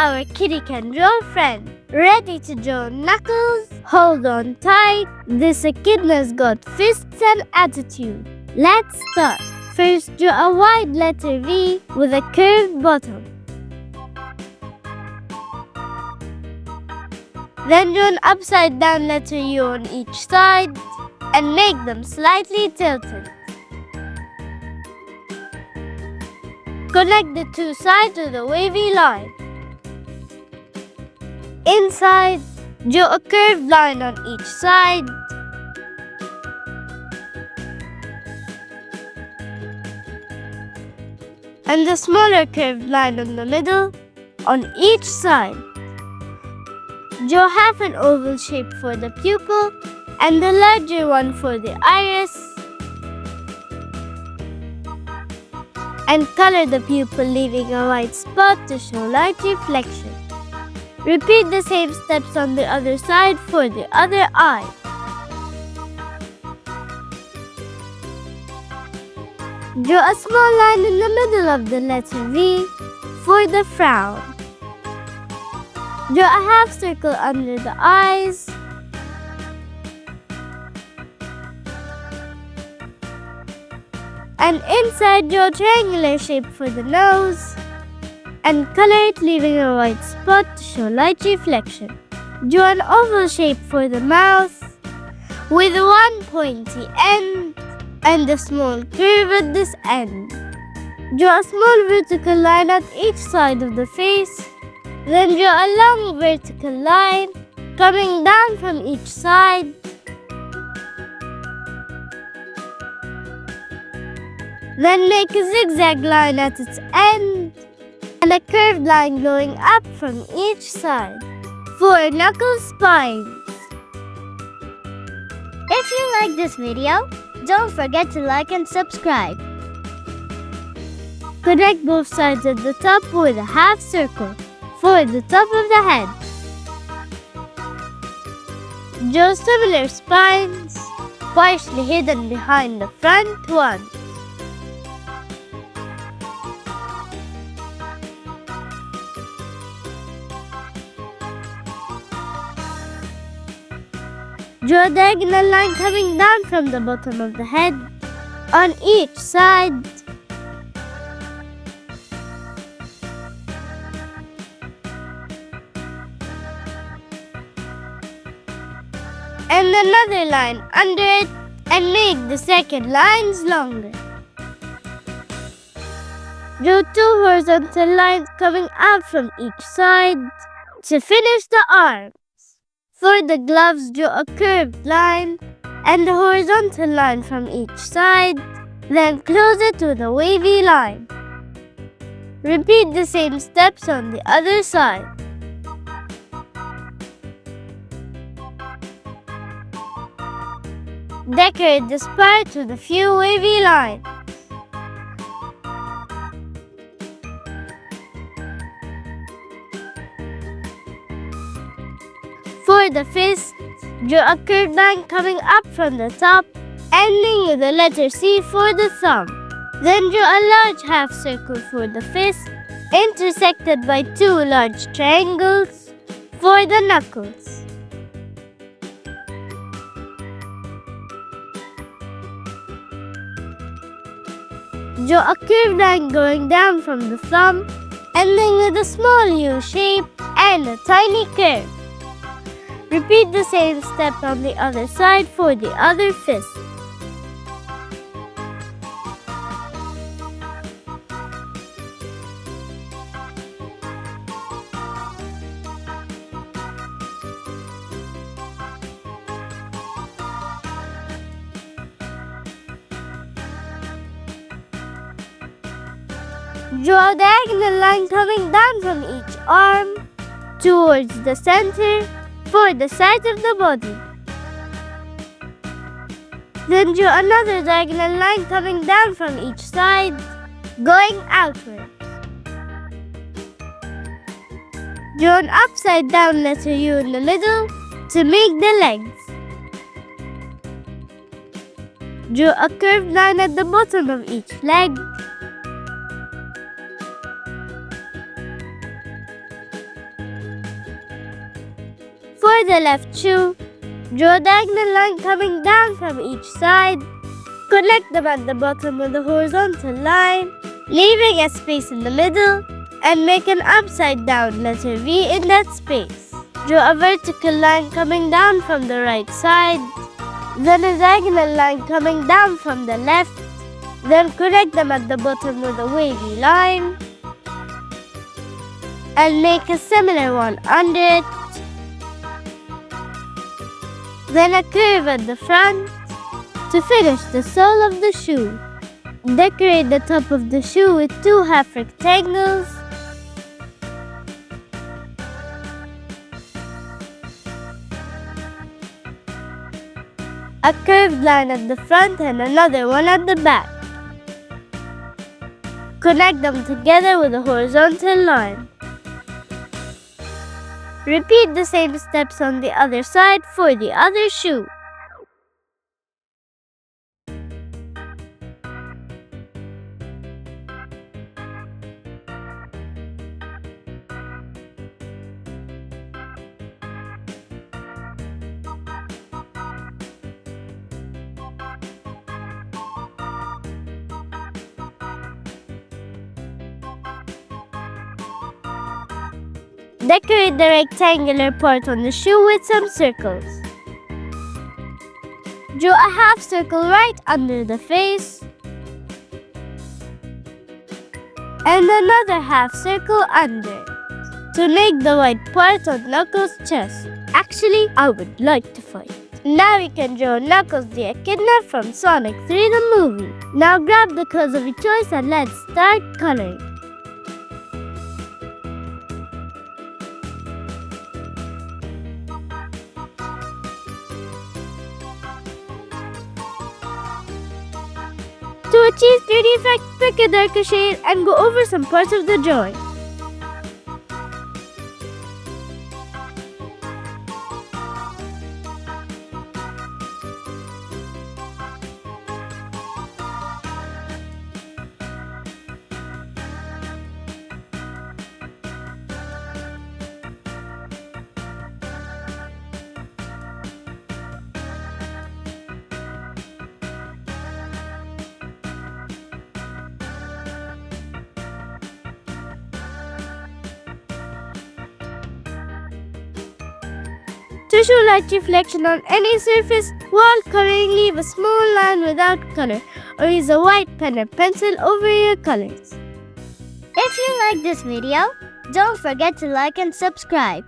our kitty can draw friend. Ready to draw Knuckles? Hold on tight. This echidna's got fists and attitude. Let's start. First, draw a wide letter V with a curved bottom. Then draw an upside down letter U on each side and make them slightly tilted. Connect the two sides with a wavy line. Inside, draw a curved line on each side. And a smaller curved line on the middle on each side. Draw half an oval shape for the pupil and the larger one for the iris. And color the pupil, leaving a white spot to show light reflection. Repeat the same steps on the other side for the other eye. Draw a small line in the middle of the letter V for the frown. Draw a half circle under the eyes. And inside, draw a triangular shape for the nose and color it, leaving a white spot to show light reflection. Draw an oval shape for the mouth with one pointy end and a small curve at this end. Draw a small vertical line at each side of the face. Then draw a long vertical line coming down from each side. Then make a zigzag line at its end and a curved line going up from each side for Knuckles' spines. If you like this video, don't forget to like and subscribe. Connect both sides at the top with a half circle for the top of the head. Draw similar spines, partially hidden behind the front one. Draw a diagonal line coming down from the bottom of the head on each side. And another line under it, and make the second lines longer. Draw two horizontal lines coming out from each side to finish the arms. For the gloves, draw a curved line and a horizontal line from each side, then close it with a wavy line. Repeat the same steps on the other side. Decorate this part with a few wavy lines. For the fist, draw a curved line coming up from the top, ending with the letter C for the thumb. Then draw a large half circle for the fist, intersected by two large triangles for the knuckles. Draw a curved line going down from the thumb, ending with a small U shape and a tiny curve. Repeat the same step on the other side for the other fist. Draw a diagonal line coming down from each arm towards the center for the sides of the body. Then draw another diagonal line coming down from each side, going outwards. Draw an upside down letter U in the middle to make the legs. Draw a curved line at the bottom of each leg. For the left shoe, draw a diagonal line coming down from each side. Connect them at the bottom with a horizontal line, leaving a space in the middle, and make an upside down letter V in that space. Draw a vertical line coming down from the right side, then a diagonal line coming down from the left, then connect them at the bottom with a wavy line, and make a similar one under it. Then a curve at the front to finish the sole of the shoe. Decorate the top of the shoe with 2 half rectangles. A curved line at the front and another one at the back. Connect them together with a horizontal line. Repeat the same steps on the other side for the other shoe. Decorate the rectangular part on the shoe with some circles. Draw a half circle right under the face and another half circle under to make the white part on Knuckles' chest. Actually, I would like to fight. Now you can draw Knuckles the Echidna from Sonic 3 the movie. Now grab the colors of your choice and let's start coloring. To achieve 3D effect, pick a darker shade and go over some parts of the drawing. To show light reflection on any surface, while coloring, leave a small line without color or use a white pen or pencil over your colors. If you like this video, don't forget to like and subscribe.